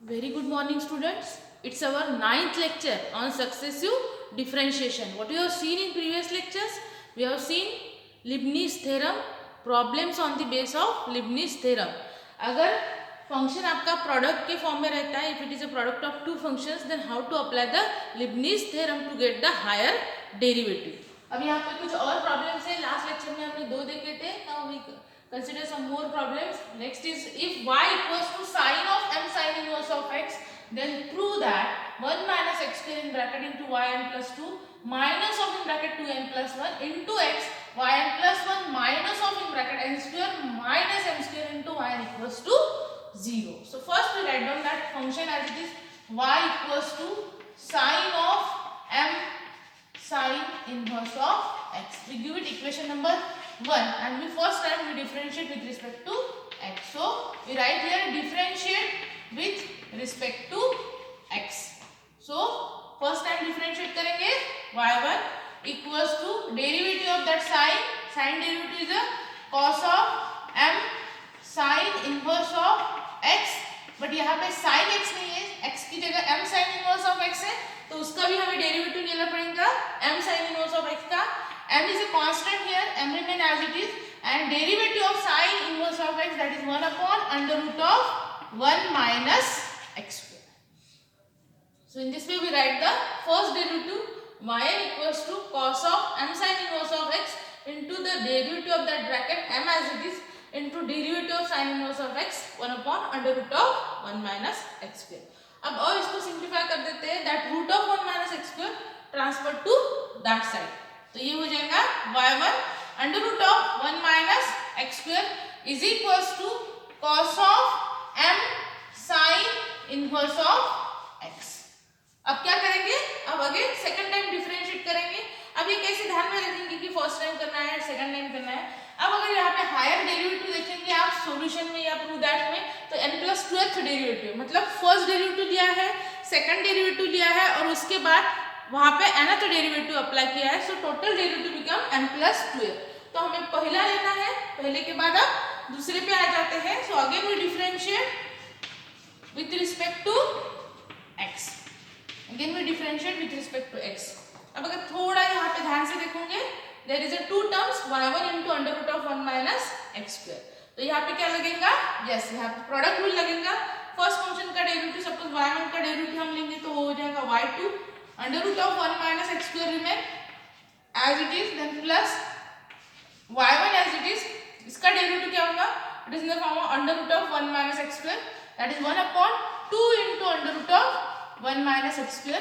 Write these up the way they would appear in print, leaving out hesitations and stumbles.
Very good morning, students. It's our ninth lecture on successive differentiation. What you have seen in previous lectures? We have seen Leibniz theorem, problems on the base of Leibniz theorem. अगर function आपका product के form में रहता है, if it is a product of two functions, then how to apply the Leibniz theorem to get the higher derivative. अब यहाँ पे कुछ और प्रॉब्लम्स है. लास्ट लेक्चर में हमने दो देखे थे. Now we consider some more problems. Next is, if y equals to sine of m sin inverse of x, then prove that 1 minus x square in bracket into yn plus 2 minus of in bracket 2n plus 1 into x yn plus 1 minus of in bracket n square minus m square into yn equals to 0. So first we write down that function as it is y equals to sine of m sin inverse of x. We give it equation number 1 and we first time we differentiate with respect to x. So we write here differentiate with respect to x. So first time differentiate करेंगे y1 equals to derivative of that sin derivative is a cos of m sin inverse of x, but यहाँ पे sin x नहीं है, x की जगह m sin inverse of x है, तो उसका भी हमें डेरिवेटिव लेना पड़ेगा m sin inverse of x का. M is a constant here, m remain as it is, and derivative of sine inverse of x, that is 1 upon under root of 1 minus x square. So in this way we write the first derivative yn equals to cos of m sine inverse of x into the derivative of that bracket m as it is into derivative of sine inverse of x 1 upon under root of 1 minus x square. अब और इसको simplify कर देते हैं, that root of 1 minus x square transfer to that side. तो ये हो जाएगा y1 under root of 1 minus x square is equals to cos of m sine inverse of x. अब क्या करेंगे? अब अगेन सेकंड टाइम डिफरेंशिएट करेंगे. अब ये कैसे ध्यान में रखेंगे कि फर्स्ट टाइम करना है, सेकंड टाइम करना है. अब अगर यहाँ पे हायर डेरिवेटिव देखेंगे आप सॉल्यूशन में या प्रूव दैट में, तो n+2th डेरिवेटिव मतलब फर्स्ट डेरिवेटिव लिया है, सेकंड डेरिवेटिव लिया है और उसके बाद वहां पे nth डेरिवेटिव अप्लाई किया है. So total derivative become n+2. तो हमें पहला लेना है, पहले के बाद अब दूसरे पे आ जाते हैं. So again we differentiate with respect to x. Again we differentiate with respect to x. अब अगर थोड़ा यहाँ पे ध्यान से देखोगे, there is a two terms y1 into under root of 1 minus x square. तो यहाँ पे क्या लगेगा? यस, यहाँ पे प्रोडक्ट रूल लगेगा. फर्स्ट फंक्शन का डेरिवेटिव सपोज y1 का डेरिवेटिव हम लेंगे तो वो हो जाएगा y2 under root of 1 minus x square remain as it is, then plus y1 as it is. इसका डेरिवेटिव क्या होगा? It is in the form of under root of 1 minus x square, that is 1 upon 2 into under root of 1 minus x square,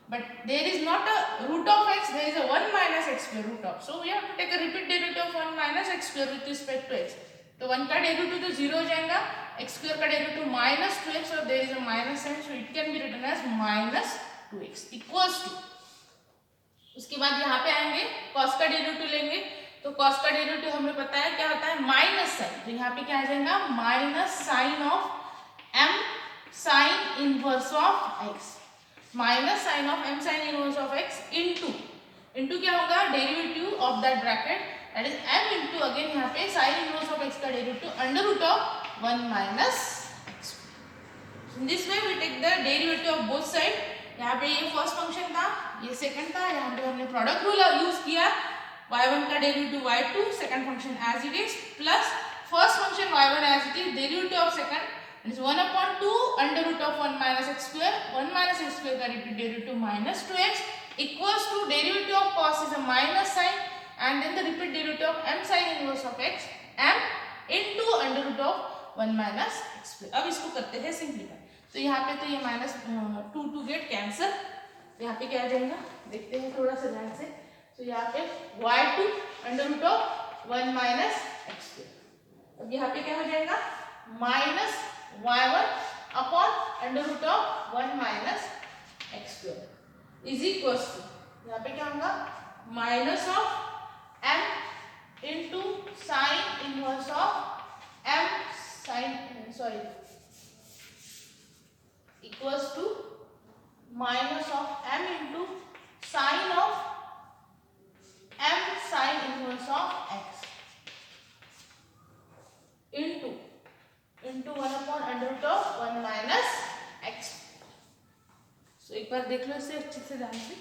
but there is not a root of x, there is a 1 minus x square root of. So we have to take a repeat derivative of 1 minus x square with respect to x. तो 1 का derivative तो 0 हो जाएगा, x square का derivative minus 2x और there is a minus sign, so it can be written as minus 2x equals to. उसके बाद यहाँ पे आएंगे cos का डेरिवेटिव लेंगे, तो cos का डेरिवेटिव हमें पता है क्या होता है, माइनस साइन. तो यहाँ पे क्या आ जाएगा, minus sine of m sine inverse of x, minus sine of m sine inverse of x into क्या होगा, derivative of that bracket, that is m into again यहाँ पे साइन इनवर्स ऑफ x का derivative under root of 1 minus x. In this way we take the derivative of both side. यहाँ पे ये first function था, ये second था, यहाँ पे हमने प्रोडक्ट रूल यूज किया. y1 का derivative y2, second function as it is, plus first function y1 as it is, derivative of second is 1 upon 2 under root of 1 minus x square, 1 minus x square का repeat derivative minus 2x equals to derivative of cos is a minus sine and then the repeat derivative of m sin inverse of x m into under root of 1 minus x square. अब इसको करते हैं simplify. तो यहाँ पे तो ये minus 2 get cancel. यहाँ पे क्या आ जाएगा, देखते हैं थोड़ा सा ध्यान से. तो यहाँ पे y2 under root of 1 minus x square. अब यहाँ पे क्या हो जाएगा, minus y1 upon under root of 1 minus x square is equals to, यहाँ पे क्या होगा, minus of m into sine inverse of m sine equals to minus of m into sine of m sine inverse of x into 1 upon under root of 1 minus x. So एक बार देख लो इसे अच्छे से ध्यान से।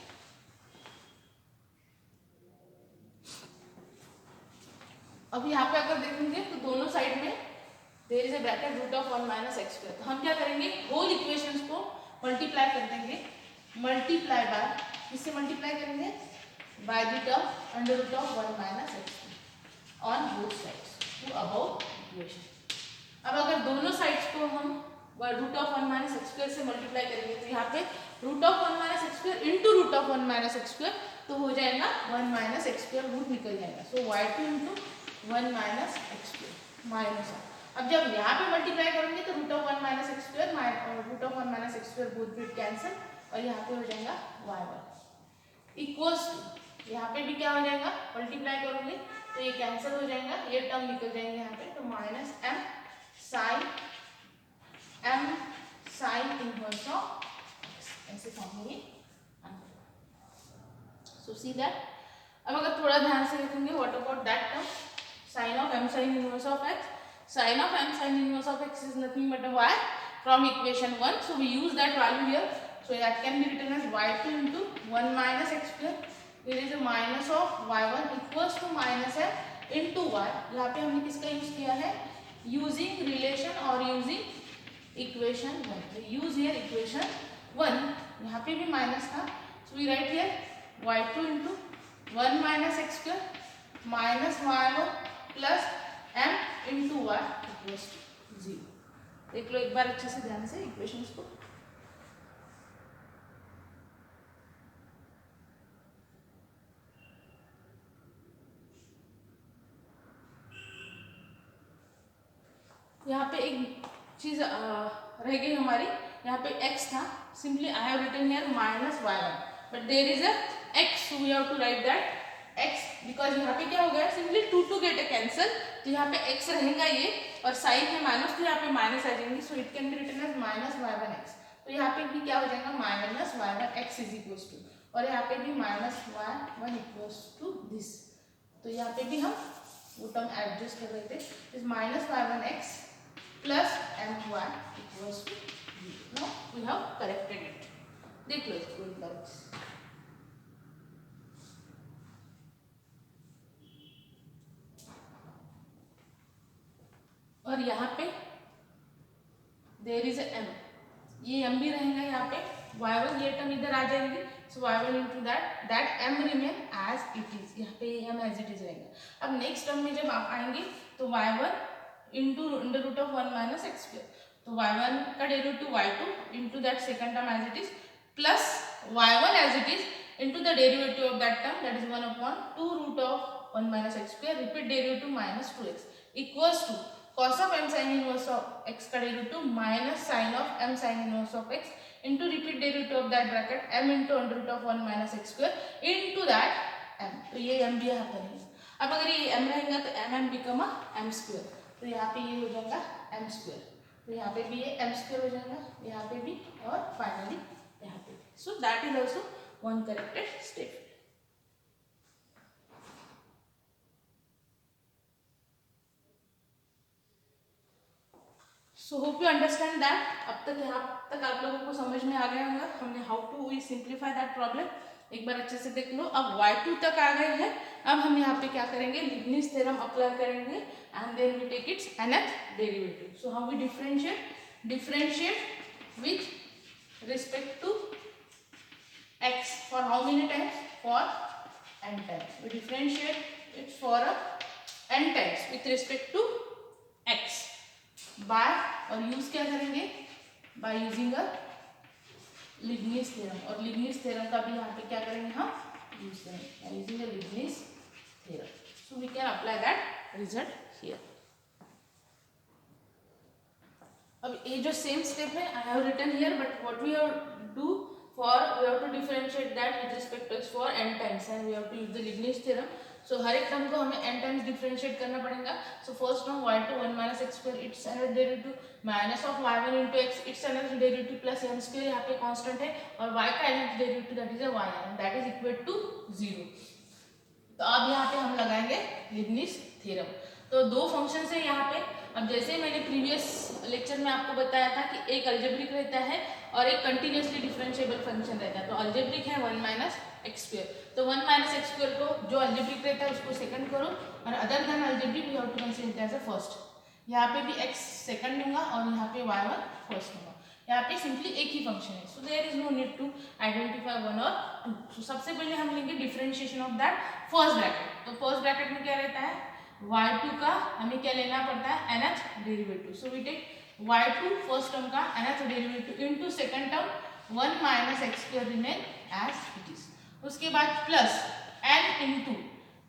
अब यहाँ पे अगर देखेंगे तो दोनों साइड में there is a bracket root of 1 minus x square. तो हम क्या करेंगे, होल इक्वेशंस को मल्टीप्लाई कर देंगे, मल्टीप्लाई बाय, किससे मल्टीप्लाई करेंगे, by the term under root of 1 minus x on both sides to above equation. अब अगर दोनों साइड्स को हम root of 1 minus x square से मल्टीप्लाई करेंगे तो यहाँ पे root of 1 minus x square into root of 1 minus x square, तो हो जाएगा 1 माइनस एक्स स्क्वायर, रूट निकल जाएगा। So y2 into 1 minus x square minus. अब जब यहाँ पे मल्टीप्लाई करेंगे तो root of 1 minus x square root of 1 minus x square both bit cancel, और यहाँ पे हो जाएगा y1 इक्वल्स टू, यहाँ पे भी क्या हो जाएगा, मल्टीप्लाई करोगे तो ये कैंसिल हो जाएगा, ये टर्म निकल जाएंगे यहाँ पे, तो minus m sine inverse of ऐसे फॉर्म में। So see that. अब अगर थोड़ा ध्यान से देखेंगे, what about that term sine of m sine inverse of x, sin of m sin inverse of x is nothing but a y from equation 1, so we use that value here, so that can be written as y2 into 1 minus x square, there is a minus of y1 equals to minus m into y। यहाँ पे हमने किसका use किया है, using relation और using equation 1, so use here equation 1, यहाँ पे भी माइनस था, so we write here y2 into 1 minus x square minus y1 plus m into y equals to 0। देख लो एक बार अच्छे से ध्यान से इक्वेशंस को। यहाँ पे एक चीज रह गई हमारी, यहाँ पे x था, simply I have written here minus y1, but there is a x, so we have to write that x, because यहाँ पे क्या हो गया, simply to get a cancel, तो यहाँ पे x रहेगा ये, और साइन है माइनस, तो यहाँ पे माइनस आ जाएंगे, so it can be written as minus y1 x। तो यहाँ पे भी क्या हो जाएगा, minus y1 x is equals to, और यहाँ पे भी minus y1 equals to this, तो यहाँ पे भी हम वो टर्म एडजस्ट कर रहे थे, is minus y1 x plus my equals to 0। Now we have corrected it. देख लो इसको एक बार। और यहाँ पे देयर इज m, ये m भी रहेगा यहाँ पे, y1 ये टर्म इधर आ जाएंगे, so y1 into that m remain as it is, यहाँ पे m एज इट इज रहेगा। अब नेक्स्ट टर्म में जब आप आएंगे तो y1 into under root of 1 minus x square, तो y1 का derivative y2 into that second term as it is, plus y1 as it is into the derivative of that term that is 1 upon 2 root of 1 minus x square, repeat derivative minus 2x equals to cos of m sin inverse of x का derivative minus sin of m sin inverse of x into repeat derivative of that bracket m into under root of 1 minus x square into that m। तो ये m भी यहाँ पर है। अब अगर ये m रहेगा तो m become a m square, तो यहाँ पे ये हो जाएगा m square, तो यहाँ पे भी ये m square हो जाएगा, यहाँ पे भी, और फाइनली यहाँ पे। सो that is also one corrected step. So hope you understand that. अब तक यहाँ तक आप लोगों को समझ में आ गया होगा हमने how to we simplify that problem. एक बार अच्छे से देख लो। अब y2 तक आ गए हैं, अब हम यहाँ पे क्या करेंगे, लीबनिज़ थ्योरम अप्लाई करेंगे and then we take its nth derivative. So how we differentiate with respect to x for how many times, for n times. We differentiate it for n times with respect to x by, और use क्या करेंगे, by using a Leibniz theorem. और Leibniz theorem का भी यहाँ पे क्या करेंगे, हम यूज करेंगे using a Leibniz theorem. So we can apply that result here. अब ये जो सेम स्टेप है I have written here, but what we have do for, we have to differentiate that with respect to x for n times and we have to use the Leibniz theorem. So हर एक term को हमें n times differentiate करना पड़ेगा। So first term y2 1 minus x square, its another derivative minus of y1 into x, its another derivative plus m square, यहाँ पे constant है, और y का nth derivative that is a y and that is equal to 0। तो अब यहाँ पे हम लगाएंगे लीबनिज़ थ्योरम। तो दो फंक्शन है यहाँ पे। अब जैसे मैंने प्रीवियस लेक्चर में आपको बताया था कि एक अलजेब्रिक रहता है और एक कंटिन्यूसली डिफरेंशिएबल फंक्शन रहता है। तो अलजेब्रिक है 1 माइनस एक्स स्क्वायर, तो 1 माइनस एक्स स्क्वायर को जो अलजेब्रिक रहता है उसको सेकंड करो, और other then algebraic we have to consider as a first. यहाँ पे भी x सेकंड लूंगा और यहाँ पे y1 फर्स्ट लूंगा। यहाँ पे सिंपली एक ही फंक्शन है, so there is no need to identify 1 और 2। सो सबसे पहले हम लेंगे differentiation of that first bracket. तो फर्स्ट ब्रैकेट में क्या रहता है, y2 का हमें क्या लेना पड़ता है, nth derivative. So we take y2 first term का nth derivative into second term 1 minus x square remain as it is. उसके बाद प्लस n इंटू,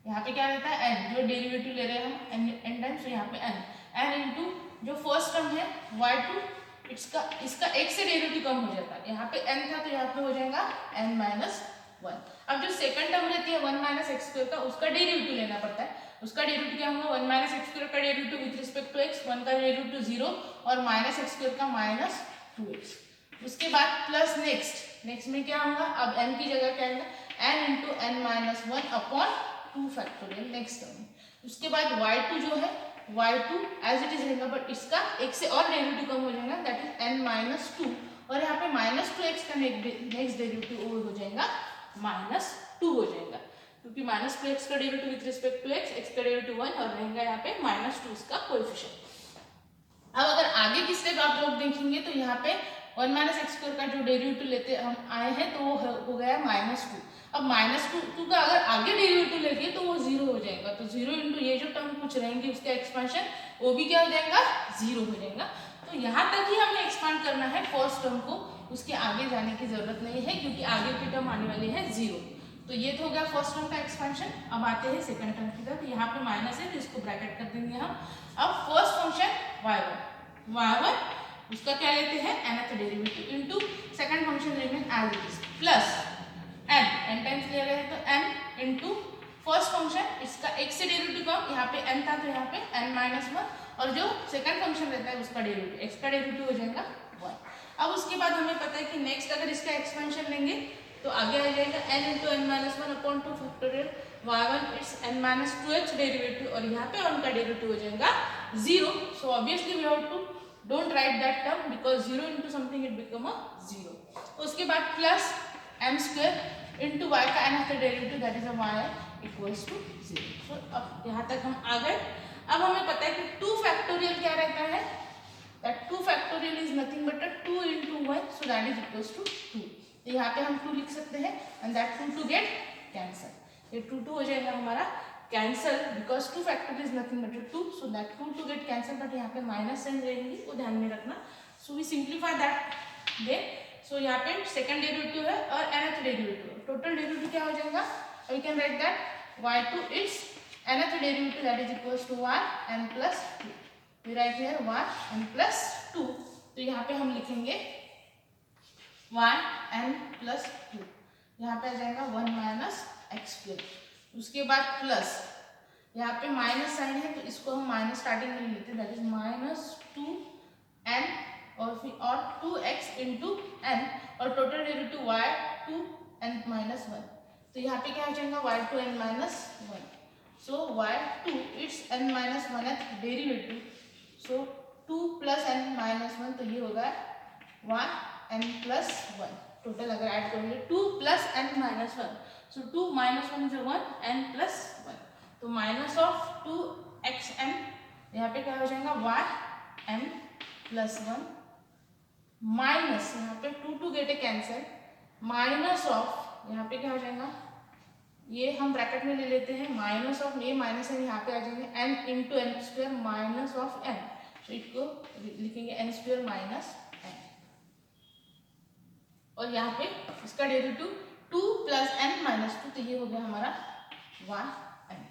यहाँ पे क्या रहता है n, जो डेरिवेटिव ले रहे हैं हम n टाइम्स, तो यहाँ पे n इंटू जो फर्स्ट टर्म है y2, इसका एक से डेरिवेटिव कम हो जाता है। यहाँ पे n था तो यहाँ पे हो जाएगा n माइनस 1। अब जो सेकंड टर्म रहती है 1 माइनस एक्स स्क्वायर का, उसका डेरिवेटिव लेना पड़ता है। उसका डेरिवेटिव क्या होगा, 1 माइनस एक्स स्क्वायर का derivative with respect to x, 1 का डेरिवेटिव 0 और माइनस एक्स स्क्वायर का माइनस 2x। उसके बाद प्लस नेक्स्ट में क्या होगा, अब n की जगह क्या होगा, n into n minus 1 upon 2 factorial next term. उसके बाद y2 जो है y2 एज इट इज रहेगा, बट इसका एक से और डेरिवेटिव कम हो जाएगा, दैट इज n माइनस 2, और यहाँ पे माइनस 2x का नेक्स्ट डेरिवेटिव हो जाएगा माइनस 2 हो जाएगा, क्योंकि माइनस 2x का derivative with respect to x का डेरिवेटिव 1 और रहेगा यहाँ पे माइनस 2 इसका कोएफिशिएंट। अब अगर आगे की स्टेप आप लोग देखेंगे तो यहाँ पे 1 माइनस एक्स स्क्वायर का जो डेरिवेटिव लेते हम आए हैं तो वो हो गया माइनस 2। अब माइनस 2 का अगर आगे डेरिवेटिव लेंगे तो वो 0 हो जाएगा, तो 0 इंटू ये जो टर्म कुछ रहेंगे उसका एक्सपेंशन वो भी क्या हो जाएगा, 0 हो जाएगा। तो यहाँ तक ही हमें एक्सपांड करना है फर्स्ट टर्म को, उसके आगे जाने की जरूरत नहीं है क्योंकि आगे की टर्म आने वाली है 0। तो ये तो हो गया फर्स्ट टर्म का एक्सपेंशन। अब आते हैं सेकंड टर्म की तरफ। यहाँ पे माइनस है तो इसको ब्रैकेट कर देंगे हम। अब फर्स्ट फंक्शन y1 उसका क्या लेते हैं, nth derivative into second function remain as it is plus n times ले रहे हैं तो n इनटू फर्स्ट फंक्शन, इसका एक से डेरिवेटिव कम, यहाँ पे n था तो यहाँ पे n माइनस 1, और जो सेकंड फंक्शन रहता है उसका डेरिवेटिव x का डेरिवेटिव हो जाएगा 1। अब उसके बाद हमें पता है कि नेक्स्ट अगर इसका एक्सपेंशन लेंगे तो आगे आ जाएगा n into n minus 1 upon 2 factorial y1 its n minus 2h derivative, और यहाँ पे उनका डेरिवेटिव हो जाएगा 0। सो obviously we have to don't write that term because 0 into something it become a 0। उसके बाद plus m square into y का nth derivative that is a y equals to 0। सो अब यहाँ तक हम आ गए। अब हमें पता है कि 2 फैक्टोरियल क्या रहता है, that 2 factorial is nothing but 2 into 1, so that is equals to 2। तो यहाँ पे हम 2 लिख सकते हैं and that 2 to get cancel. ये 2 हो जाएगा हमारा cancel because 2 factorial is nothing but 2, so that 2 to get cancel, but यहाँ पे माइनस साइन रहेंगी वो ध्यान में रखना। So we simplify that they. So यहाँ पे सेकंड डेरिवेटिव है और nth डेरिवेटिव, टोटल डेरिवेटिव क्या हो जाएगा, we can write that y2 is nth derivative that is equals to y n plus 2। We write here y n plus 2, तो यहाँ पे हम लिखेंगे y n प्लस 2, यहाँ पे आ जाएगा 1 माइनस एक्स स्क्वायर। उसके बाद प्लस यहाँ पे माइनस साइन है तो इसको हम माइनस स्टार्टिंग में लेते हैं, दैट इज माइनस 2n और फिर और 2x इंटू n, और total derivative y 2n minus 1, तो यहाँ पे क्या हो जाएगा y 2n minus 1। So y2 it's n minus 1th derivative, so 2 plus n minus 1, तो ये होगा y n प्लस 1। टोटल अगर ऐड करोगे 2 plus n minus 1, so 2 minus 1 is 1 n plus 1, तो माइनस ऑफ 2xn, यहाँ पे क्या हो जाएगा y n प्लस 1 माइनस यहाँ पे 2 to get a cancel, minus of यहाँ पे क्या हो जाएगा, ये हम ब्रैकेट में ले लेते हैं, माइनस ऑफ ये माइनस है यहाँ पे आ जाएंगे n into n square minus of n, तो इसको लिखेंगे n स्क्वायर माइनस n, और यहाँ पे इसका डेरिवेटिव 2 प्लस n माइनस 2, तो ये हो गया हमारा y n।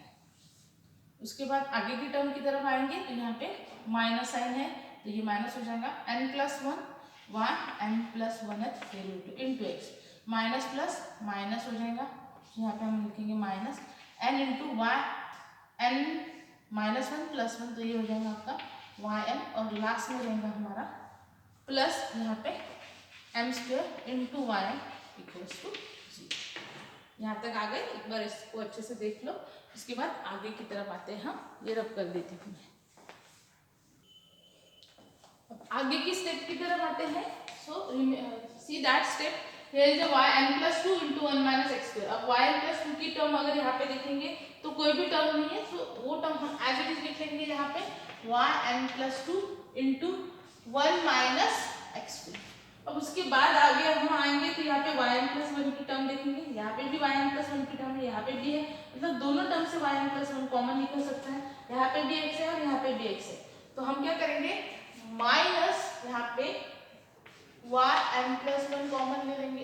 उसके बाद आगे की टर्म की तरफ आएंगे तो यहाँ पे माइनस साइन है तो ये माइनस हो जाएगा n plus 1 y n plus 1th derivative into x, minus plus minus हो जाएगा, यहाँ पे हम लिखेंगे minus n into y n minus 1 plus 1, तो ये हो जाएगा आपका y n, और लास्ट में रहेगा हमारा प्लस यहाँ पे m square into y n equals to 0। यहाँ तक आ गए, एक बार इसको अच्छे से देख लो। उसके बाद आगे की तरफ आते हैं हम, ये रब कर देती हूँ मैं। अब आगे की स्टेप की तरफ आते हैं। So see that step, here is a yn plus 2 into 1 minus x square। अब yn plus 2 की टर्म अगर यहाँ पे देखेंगे तो कोई भी टर्म नहीं है, सो वो टर्म हम एज इट इज लिख लेंगे यहाँ पे yn plus 2 into 1 minus x square। अब उसके बाद आगे हम आएंगे तो यहाँ पे yn plus 1 की टर्म देखेंगे, यहाँ पे भी yn plus 1 की टर्म है, यहाँ पे भी है, मतलब दोनों टर्म से yn plus 1 कॉमन निकल सकता है, यहाँ पे भी x है और यहाँ पे भी x है। तो हम क्या करेंगे, माइनस यहाँ पे yn plus 1 कॉमन ले लेंगे,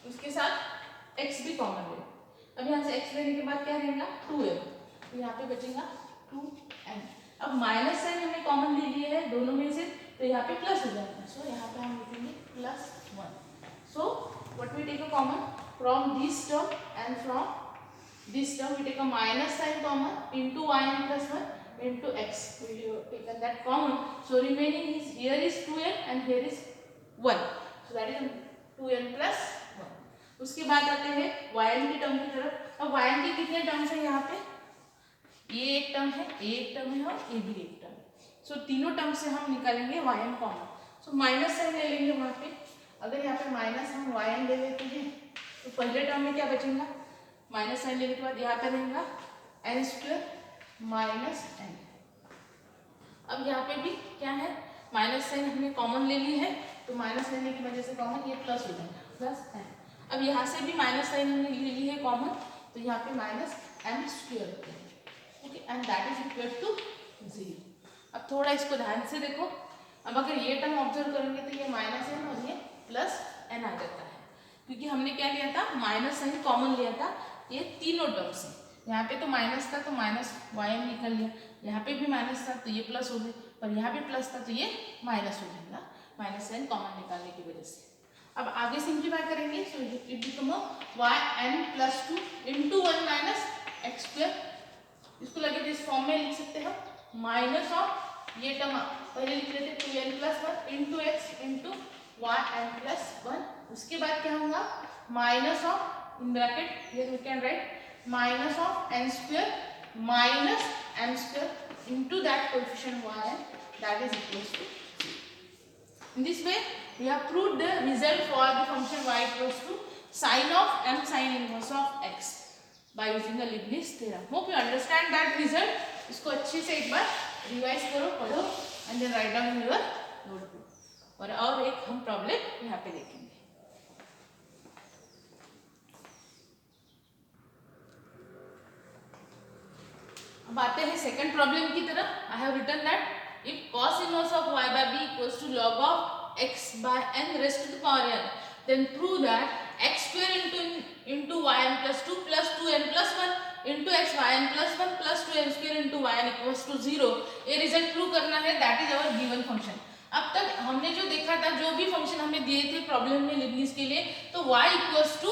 उसके साथ x भी कॉमन ले। अब यहाँ से x लेने के बाद क्या रहेगा 2m, तो यहाँ पे बचेगा 2n। अब माइनस साइन हमने कॉमन ले लिया है दोनों में से, तो यहाँ पे प्लस हो जाएगा, सो यहाँ पे हम लिखेंगे +1। So what we take a common from this term and from this term, we take a minus sign common into yn plus 1 into x, we have taken that common, so remaining is here is 2n and here is 1, so that is 2n plus 1। उसके बाद आते हैं yn की term की तरफ। अब yn के कितने टर्म्स हैं यहाँ पे, ये एक टर्म है, ये एक टर्म है और ये भी एक टर्म है, सो तीनों टर्म से हम निकालेंगे yn common. So minus sign ले लेंगे वहाँ पे, अगर यहाँ पे माइनस हम yn ले लेते हैं तो पहले टर्म में क्या बचेगा, माइनस साइन लेने के बाद यहाँ पे रहेगा n स्क्वायर माइनस n। अब यहाँ पे भी क्या है, माइनस साइन हमने कॉमन ले ली है, तो माइनस लेने की वजह से कॉमन ये प्लस हो जाएगा प्लस n। अब यहाँ से भी माइनस साइन हमने ले ली है कॉमन, तो यहाँ पे माइनस m स्क्वायर होता है, okay, and that is equal to 0। अब थोड़ा इसको ध्यान से देखो, अब अगर ये टर्म ऑब्जर्व करेंगे तो ये माइनस n और ये प्लस n आ जाता है, क्योंकि हमने क्या लिया था, माइनस साइन कॉमन लिया था ये तीनों टर्म से। यहाँ पे तो माइनस था तो माइनस yn निकल लिया, यहाँ पे भी माइनस था तो ये प्लस हो गया, पर यहाँ भी प्लस था तो ये माइनस हो जाएगा, माइनस साइन कॉमन निकालने की वजह से। अब आगे सिंप्लीफाई करेंगे, so it become yn plus 2 into 1 minus x square। इसको लगे तो इस फॉर्म में लिख सकते हैं, माइनस ऑफ ये टर्म पहले लिख लेते 2n plus 1 into x into yn plus 1। उसके बाद क्या होगा, minus of in bracket here we can write minus of n square minus m square into that coefficient yn, that is equals to 0. In this way we have proved the result for the function y equals to sin of m sin inverse of x by using the Leibniz theorem. Hope you understand that result. इसको अच्छे से एक बार revise करो, पढ़ो and then write down in your notebook। और एक हम problem यहाँ पे देखेंगे। अब आते हैं सेकंड प्रॉब्लम की तरफ। I have written that if cos inverse of y by b equals to log of x by n raised to the power n, then prove that x square into yn plus 2 plus 2n plus 1 into x yn plus 1 plus 2n square into yn equals to 0। ये result prove करना है, that is our given function. अब तक हमने जो देखा था, जो भी फंक्शन हमें दिए थे प्रॉब्लम में लिबनीज के लिए, तो y इक्वल्स टू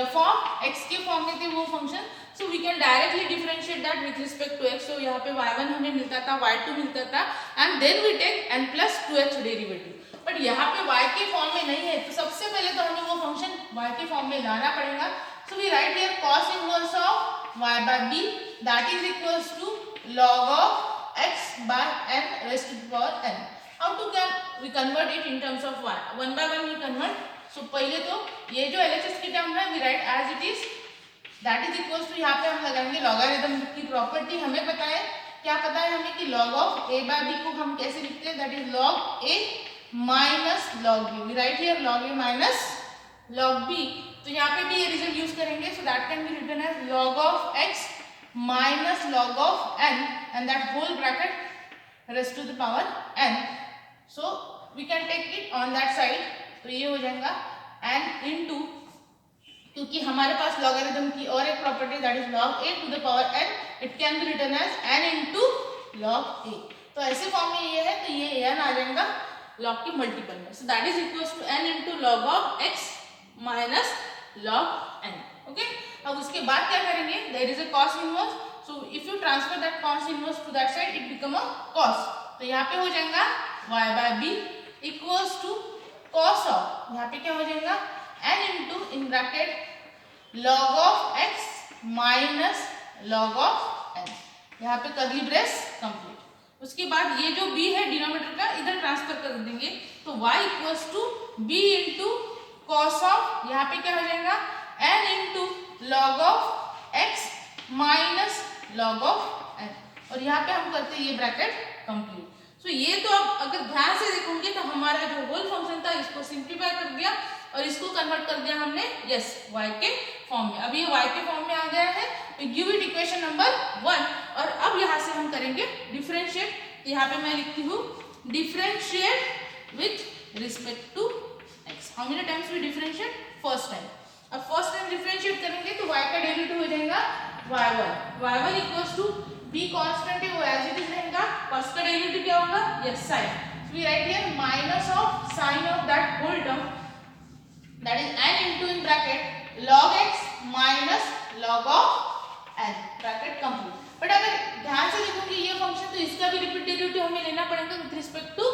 f ऑफ x के फॉर्म में थे वो function, so we can directly differentiate that with respect to x। सो यहाँ पे y1 हमें मिलता था, y2 मिलता था, and then we take n plus 2x derivative. But यहाँ पे y के फॉर्म में नहीं है, तो सबसे पहले तो हमें वो फंक्शन y के फॉर्म में लाना पड़ेगा। So we write here cos inverse of y by b that is equals to log of x by n raised to the power n। How to can we convert it in terms of y? One by one we convert। So पहले तो ये जो LHS की term है we write as it is, that is equals to यहाँ पे हम लगाएंगे लॉगरिथम की प्रॉपर्टी। हमें पता है, क्या पता है हमें कि log of a by b को हम कैसे लिखते हैं, that is log a minus log b। We write here log a minus log b। तो यहाँ पे भी ये रिजल्ट यूज करेंगे, so that can be written as log of x minus log of n and that whole bracket raised to the power n। So we can take it on that side, तो ये हो जाएगा n into, क्योंकि हमारे पास logarithm की और एक property that is log a to the power n, it can be written as n into log a। तो ऐसे फॉर्म में ये है, तो ये n आ जाएगा log के मल्टीपल में, so that is equals to n into log of x minus log n। Okay, अब उसके बाद क्या करेंगे, there is a cos inverse, so if you transfer that cos inverse to that side it become a cos। तो यहाँ पे हो जाएगा y by b equals to cos of, यहाँ पे क्या हो जाएगा n into in bracket log of x minus log of n। यहाँ पे कर्ली ब्रेस कंप्लीट। उसके बाद ये जो b है डिनोमिनेटर का इधर ट्रांसफर कर देंगे, तो y equals to b into cos of, यहाँ पे क्या हो जाएगा n into log of x minus log of n, और यहाँ पे हम करते हैं ये ब्रैकेट कंप्लीट। सो ये तो अब अगर ध्यान से देखोगे तो हमारा जो होल फंक्शन था इसको सिंप्लीफाई कर दिया और इसको कन्वर्ट कर दिया हमने यस y के फॉर्म में। अब ये y के फॉर्म में आ गया है, तो गिव इट इक्वेशन नंबर 1। और अब यहाँ से हम करेंगे डिफरेंशिएट। यहाँ पे मैं लिखती हूँ differentiate with respect to x। How many times we differentiate? First time. अब फर्स्ट टाइम डिफरेंशिएट करेंगे तो y का डेरिवेटिव हो जाएगा y1। y1 equals to b constant है वो एज इट इज रहेगा, cos का डेरिवेटिव क्या होगा? Yes sin। So we write here minus of sin of that whole term that is n into in bracket log x minus log of n bracket complete। But अगर ध्यान से देखोगे ये function तो इसका भी रिपीट डेरिवेटिव हमें लेना पड़ेगा विद रिस्पेक्ट टू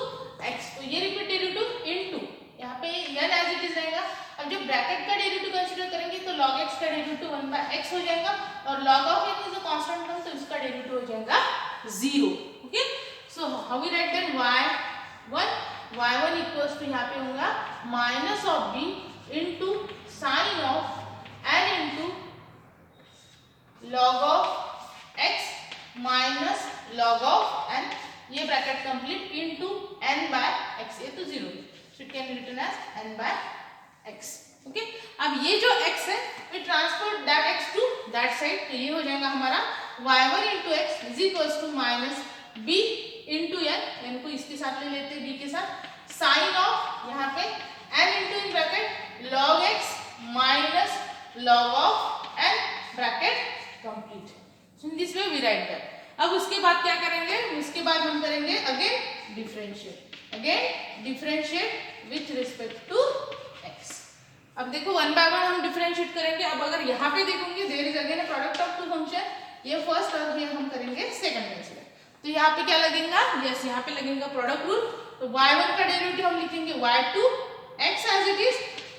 x। तो ये रिपीट डेरिवेटिव इनटू यहाँ पे n एज इट इज रहेगा। अब जब ब्रैकेट का डेरिवेटिव कंसीडर करेंगे तो log x का डेरिवेटिव 1/x हो जाएगा और log of n is a constant term, तो इसका डेरिवेटिव हो जाएगा 0। Okay, so how we write then y1 equals to यहाँ पे होगा minus of b into sin of n into log of x minus log of n, ये bracket complete into n by x, ये तो 0 है, so it can be written as n by x। Okay, अब ये जो x है we transfer that x to that side, तो ये हो जाएगा हमारा y1 into x is equals to minus b into n को इसके साथ ले लेते हैं b के साथ, sin of यहाँ पे n into in bracket log x minus log of n bracket complete। So in this way we write that। अब उसके बाद क्या करेंगे? उसके बाद हम करेंगे again differentiate with respect to x। अब देखो वन बाय वन हम डिफरेंशिएट करेंगे। अब अगर यहाँ पे देखोगे there is again product of two function, ये फर्स्ट और ये हम करेंगे सेकंड कंसीडर, तो यहाँ पे क्या लगेगा? यस यहाँ पे लगेगा प्रोडक्ट रूल। तो y1 का डेरिवेटिव हम लिखेंगे y2 x as it is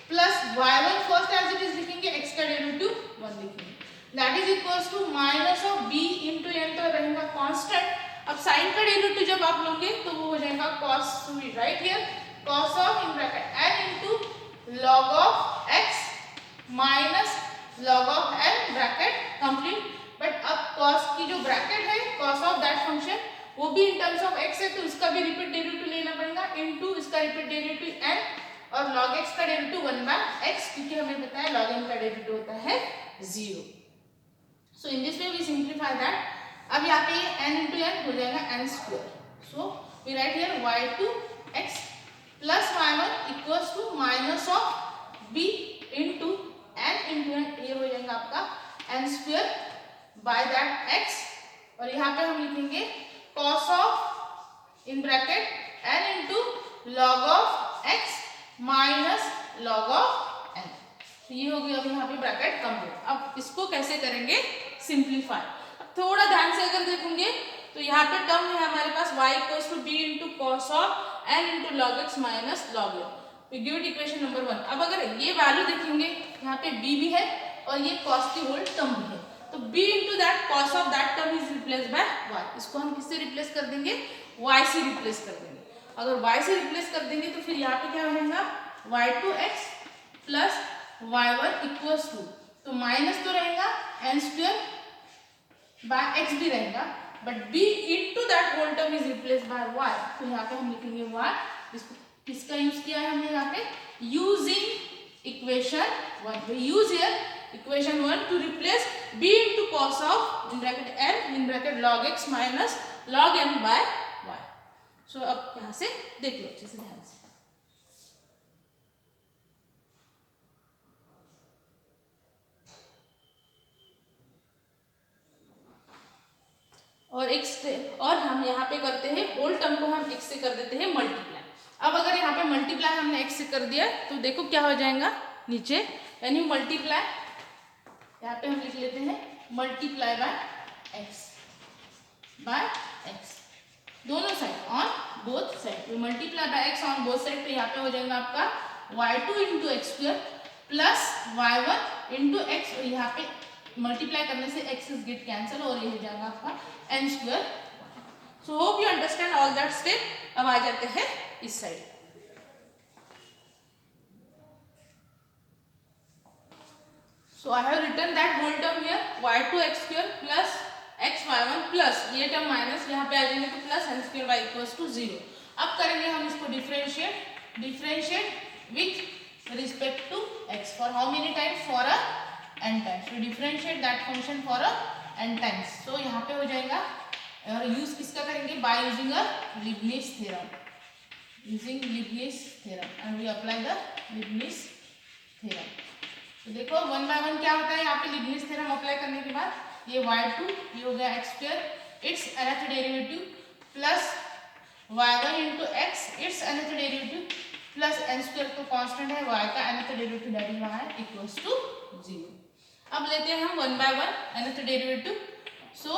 plus y1 first as it is लिखेंगे, x का डेरिवेटिव 1 लिखेंगे, that is equals to minus of b into n, तो रहेगा कांस्टेंट। अब sin का डेरिवेटिव जब आप लोगे तो वो हो जाएगा cos, so we write here cos of in bracket n into log of x minus log of n bracket complete। But अब cos की जो ब्रैकेट है cos of that function वो भी इन टर्म्स ऑफ x है, तो इसका भी रिपीट डेरिवेटिव लेना पड़ेगा इनटू इसका रिपीट डेरिवेटिव n और log x का डेरिवेटिव 1/x, क्योंकि हमें पता है log n का डेरिवेटिव होता है 0। So in this way we simplify that. अब यहाँ पे n into n हो जाएगा n square. So we write here y2 x plus y1 equals to minus of b into n, ये हो जाएगा आपका n square by that x, और यहाँ पे हम लिखेंगे cos of in bracket n into log of x minus log of n। तो ये हो गया अब यहाँ पे ब्रैकेट कंप्लीट। अब इसको कैसे करेंगे? सिंप्लीफाई। अब थोड़ा ध्यान से अगर देखोगे तो यहाँ पे टर्म है हमारे पास y equals to b into cos of n into log x minus log n। We give it equation number 1। अब अगर ये वैल्यू देखेंगे यहाँ पे b भी है और ये cos की होल टर्म भी है, तो b into that cos of that term is replace by y। इसको हम किससे रिप्लेस कर देंगे? y से रिप्लेस कर देंगे। अगर y से रिप्लेस कर देंगे तो फिर यहाँ पे क्या हो जाएगा? y2x plus y1 equals to, तो माइनस तो रहेगा n स्क्वायर बाय x भी रहेगा, but b into that whole term is replace by y, तो यहाँ पे हम लिखेंगे y। किसका यूज किया है हमने यहाँ पे? Using equation 1। We use here equation 1 to replace b into cos of in bracket n in bracket log x minus log n by y। So अब यहाँ से देख लो अच्छे से ध्यान से। और हम यहाँ पे करते हैं होल टर्म को हम x से कर देते हैं मल्टीप्लाई। अब अगर यहाँ पे मल्टीप्लाई हमने x से कर दिया तो देखो क्या हो जाएगा नीचे, यानी मल्टीप्लाई यहाँ पे हम लिख लेते हैं मल्टीप्लाई बाय x दोनों side on both side. Multiply by x on both side, तो यहाँ पे हो जाएगा आपका y2 into x square plus y1 into x, और यहाँ पे मल्टीप्लाई करने से एक्स इज गेट कैंसिल और ये हो जाएगा आपका n square. So hope you understand all that step. अब आ जाते हैं इस side. So I have written that whole term here y2 x square plus x y1 plus ये टर्म माइनस यहाँ पे आ जाएंगे तो plus n square y equals to 0। अब करेंगे हम इसको differentiate with respect to x for how many times, for a n times. तो differentiate that function for a n times. तो यहाँ पे हो जाएगा और यूज किसका करेंगे, by using a Leibniz theorem, using Leibniz theorem and we apply the Leibniz theorem. तो देखो वन बाय वन क्या होता है यहाँ पे लीबनिज थ्योरम अप्लाई करने के बाद, ये y2 ये हो गया x square its nth derivative plus y1 into x its nth derivative plus n square तो कांस्टेंट है, y का nth डेरिवेटिव दैट इज वहां है इक्वल्स टू 0। अब लेते हैं हम one by one nth derivative. So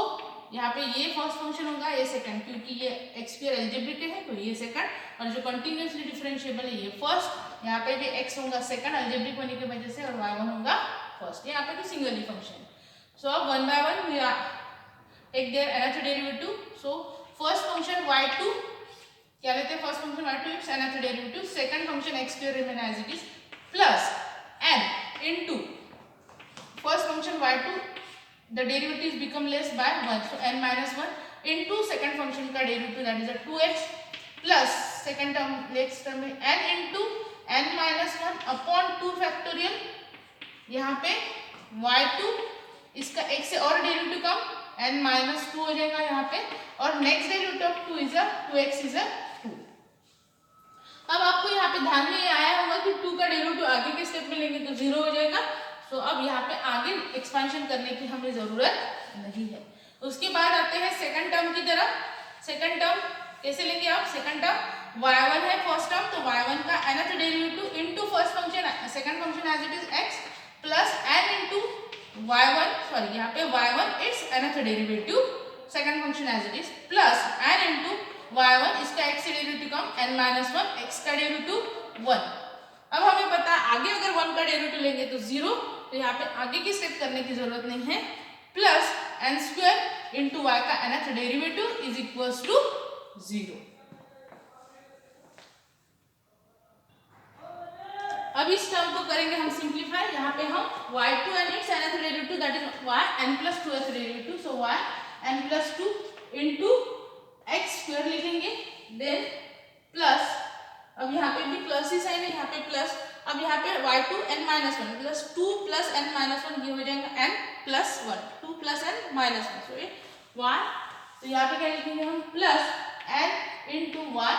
यहाँ पे ये फर्स्ट फंक्शन होगा, ये सेकंड, क्योंकि ये x स्क्वायर अलजेब्रिक है तो ये सेकंड, और जो कंटिन्यूअसली डिफरेंशिएबल है ये फर्स्ट। यहाँ पे भी x होगा सेकंड अलजेब्रिक होने की वजह से, और y1 होगा फर्स्ट। यहाँ पे भी सिंगल फंक्शन। सो अब one by one we take their nth derivative. So first function y2 क्या लेते हैं, first function y2 its nth derivative, second function x square remain as it is plus n into first function y2 the derivatives become less by 1, so n minus 1 into second function का derivative that is a 2x plus second term next term में n into n minus 1 upon 2 factorial। यहाँ पे y2 इसका x से और derivative कम n minus 2 हो जाएगा यहाँ पे, और next derivative of 2 is 2x is 2। अब आपको यहाँ पे ध्यान में ये आया होगा कि 2 का डेरिवेटिव आगे के स्टेप में लेंगे तो 0 हो जाएगा। तो अब यहाँ पे आगे एक्सपेंशन करने की हमें जरूरत नहीं है। उसके बाद आते हैं सेकंड टर्म की तरफ। सेकंड टर्म कैसे लेंगे आप, सेकंड टर्म y1 है फर्स्ट टर्म, तो y1 का nth derivative into first function second function as it is x plus n into y1, sorry यहाँ पे y1 it's nth derivative second function as it is plus n into y1 इसका x से derivative कम n minus 1 x का derivative 1। अब हमें पता है आगे अगर 1 का डेरिवेटिव लेंगे तो 0, तो यहाँ पे आगे की स्टेप करने की जरूरत नहीं है, plus n square into y का nth derivative is equals to 0। अब इस टर्म को करेंगे हम सिंप्लीफाई। यहाँ पे हम y2 and its nth derivative that is y n plus 2th derivative, so y n plus 2 into x square लिखेंगे, देन प्लस, अब यहाँ पे भी प्लस ही साइन है, यहाँ पे प्लस, अब यहाँ पे y2 n minus 1 plus 2 plus n minus 1 ये हो जाएगा n plus 1, 2 plus n minus 1, सो ये y, तो यहाँ पे क्या लिखेंगे हम plus n into y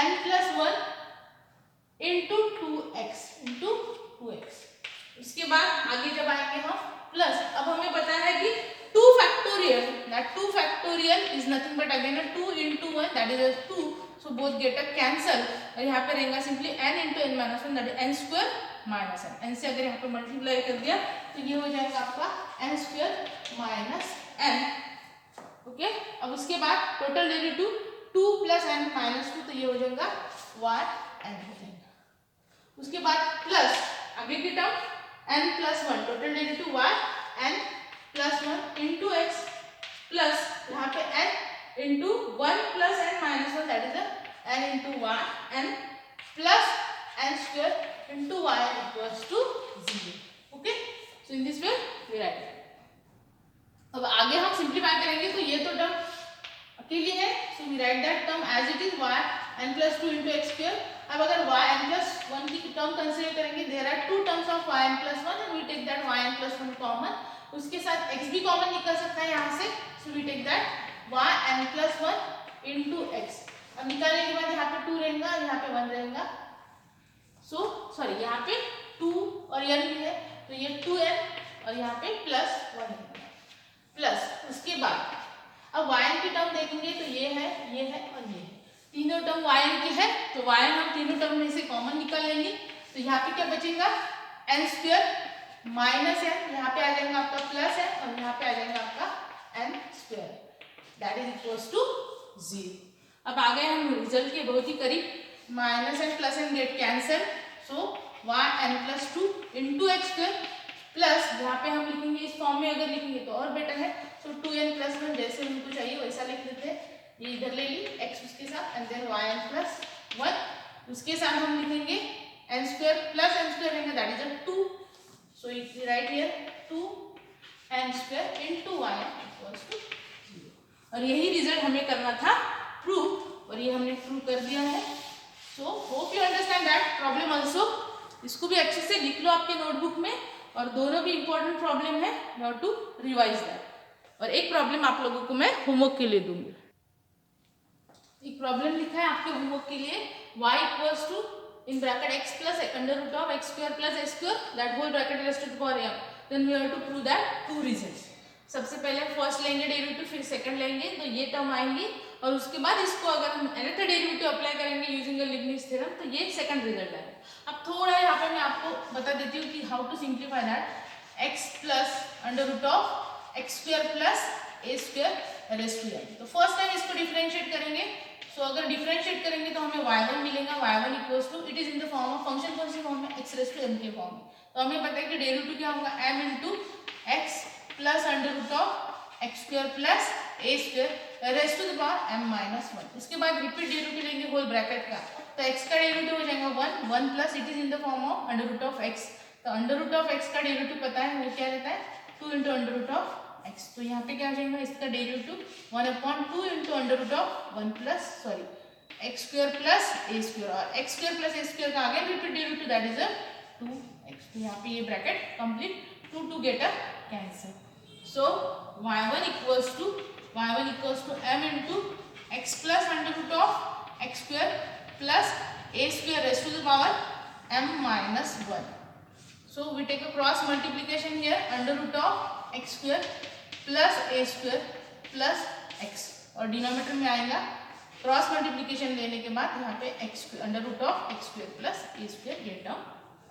n plus 1 into 2x। इसके बाद आगे जब आएंगे हम प्लस, अब हमें पता है कि 2 factorial, that 2 factorial is nothing but again 2 into 1 that is 2, so both get a cancel, और यहाँ पे रहेगा simply n into n minus 1 that is n square minus n से अगर यहाँ पे मल्टीप्लाई कर दिया तो ये हो जाएगा आपका n square minus n। Okay, अब उसके बाद total derivative 2 plus n minus 2, तो ये हो जाएगा y n हो जाएगा। उसके बाद प्लस आगे की term n plus 1 total derivative y n plus 1 into x plus यहाँ पे n into 1 plus n minus 1 that is n into y n plus n square into y equals to 0। Okay, so in this way we write. अब आगे हम simplify करेंगे तो ये तो term अकेली है, so we write that term as it is y n plus 2 into x square. अब अगर y n प्लस 1 की टर्म कंसीडर करेंगे, there are 2 terms of y n plus 1 and we take that y n plus 1 common, उसके साथ x भी common निकल सकता है यहाँ से, so we take that y n plus 1 into x। अब निकालने के बाद यहाँ पे 2 रहेगा, यहाँ पे 1 रहेगा, सो सॉरी यहाँ पे 2 और n भी है तो ये 2n और यहाँ पे प्लस 1 प्लस। उसके बाद अब yn की टर्म देखेंगे तो ये है और ये है, तीनों टर्म yn की है, तो yn हम तीनों टर्म में से कॉमन निकाल लेंगे, तो यहाँ पे क्या बचेगा n स्क्वायर माइनस n, यहाँ पे आ जाएगा आपका प्लस n और यहाँ पे आ जाएगा आपका n square that is equals to 0। अब आ गए हम रिजल्ट के बहुत ही करीब, minus n plus n get cancel, so y n plus 2 into x square plus यहाँ पे हम लिखेंगे इस फॉर्म में, अगर लिखेंगे तो और बेटर है। सो 2n+1 जैसे हमको चाहिए वैसा लिख लेते हैं। ये इधर ले ली x उसके साथ एंड देन yn+1, उसके साथ हम लिखेंगे n² प्लस n² रहेंगे that is 2। So it write here 2n² into y equals to 0। और यही रिजल्ट हमें करना था प्रूव, और ये हमने प्रूव कर दिया है। सो hope you understand that problem also. इसको भी अच्छे से लिख लो आपके नोटबुक में, और दोनों भी इंपॉर्टेंट प्रॉब्लम है, you have to revise that. और एक प्रॉब्लम आप लोगों को मैं होमवर्क के लिए दूंगी। एक प्रॉब्लम लिखा है आपके होमवर्क के लिए, y equals to in bracket x plus √(x² + s² that whole bracket raised to the power m, then we have to prove that two reasons. सबसे पहले फर्स्ट लेंगे डेरिवेटिव, फिर सेकंड लेंगे, तो ये टर्म आएंगी, और उसके बाद इसको अगर हम nth डेरिवेटिव अप्लाई करेंगे यूजिंग लीबनिज़ थ्योरम, तो ये सेकंड रिजल्ट आएगा। अब थोड़ा यहाँ पे मैं आपको बता देती हूँ कि how to simplify that x plus √(x² + a² raised to m। तो फर्स्ट टाइम इसको डिफरेंशिएट करेंगे। सो अगर डिफरेंशिएट करेंगे तो हमें y1 मिलेगा, y1 equals to, it is in the form of function, कौन सी फॉर्म में, x रेस्ट टू m के फॉर्म में। तो हमें पता है कि डेरिवेटिव क्या होगा, m into x plus √(x² + a² raised to the power m-1। इसके बाद रिपीट डेरिवेटिव लेंगे होल ब्रैकेट का, तो x का डेरिवेटिव हो जाएगा 1 plus it is in the form of √(x), तो √(x) का डेरिवेटिव पता है वो क्या रहता है, 2 इंटू √(x), तो यहाँ पे क्या आ जाएगा इसका derivative 1/2 into √(1 plus x² + a², और x² + a² का आगे repeat derivative that is 2x। तो यहाँ पे ये bracket complete, 2 get a cancel. So y1 equals to m into x plus √(x² + a² raised to the power m-1। So we take a cross multiplication here, √(x² + a² + x, और denominator में आएगा cross multiplication लेने के बाद यहाँ पे √(x² + a² ये term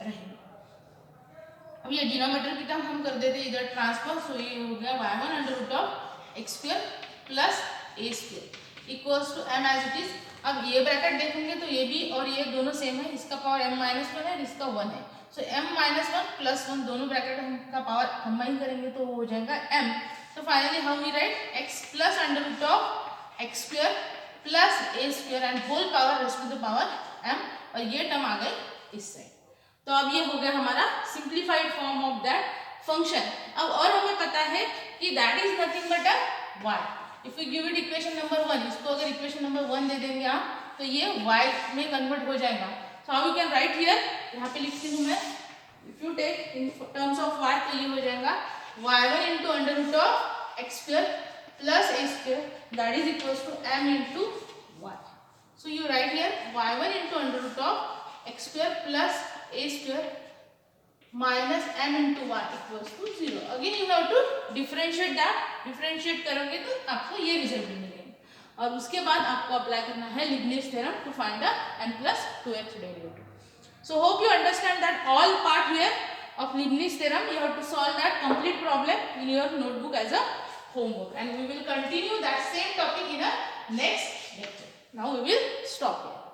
रहेंगे। अब ये डिनोमिनेटर की टर्म हम कर देते हैं इधर ट्रांसफर, सो ये हो गया y1 √(x² + a² equals to m as it is. अब ये ब्रैकेट देखेंगे तो ये भी और ये दोनों सेम है, इसका पावर m-1 है, इसका 1 है। सो m-1 + 1 दोनों ब्रैकेट का पावर कंबाइन करेंगे तो वो हो जाएगा m। तो finally how we write x plus √(x² + a² and whole power raised to the power m, और ये टर्म आ गई इस साइड। तो अब ये हो गया हमारा simplified form of that function. अब और हमें पता है कि that is nothing but a y। If you give it equation number 1, इसको अगर इक्वेशन नंबर 1 दे देंगे आप तो ये y में कन्वर्ट हो जाएगा। So how you can write here, यहाँ पे लिखती हूँ मैं, if you take in terms of y तो ये हो जाएगा y1 into √(x² + a² that is equals to m into y। So you write here y1 into √(x² + a² minus m into y equals to 0। Again you have to differentiate that, differentiate करोगे तो आपको ये result मिलेगा। और उसके बाद आपको apply करना है Leibniz theorem to find the n+2x derivative. So hope you understand that all part here of Leibniz theorem. You have to solve that complete problem in your notebook as a homework, and we will continue that same topic in a next lecture. Now we will stop here.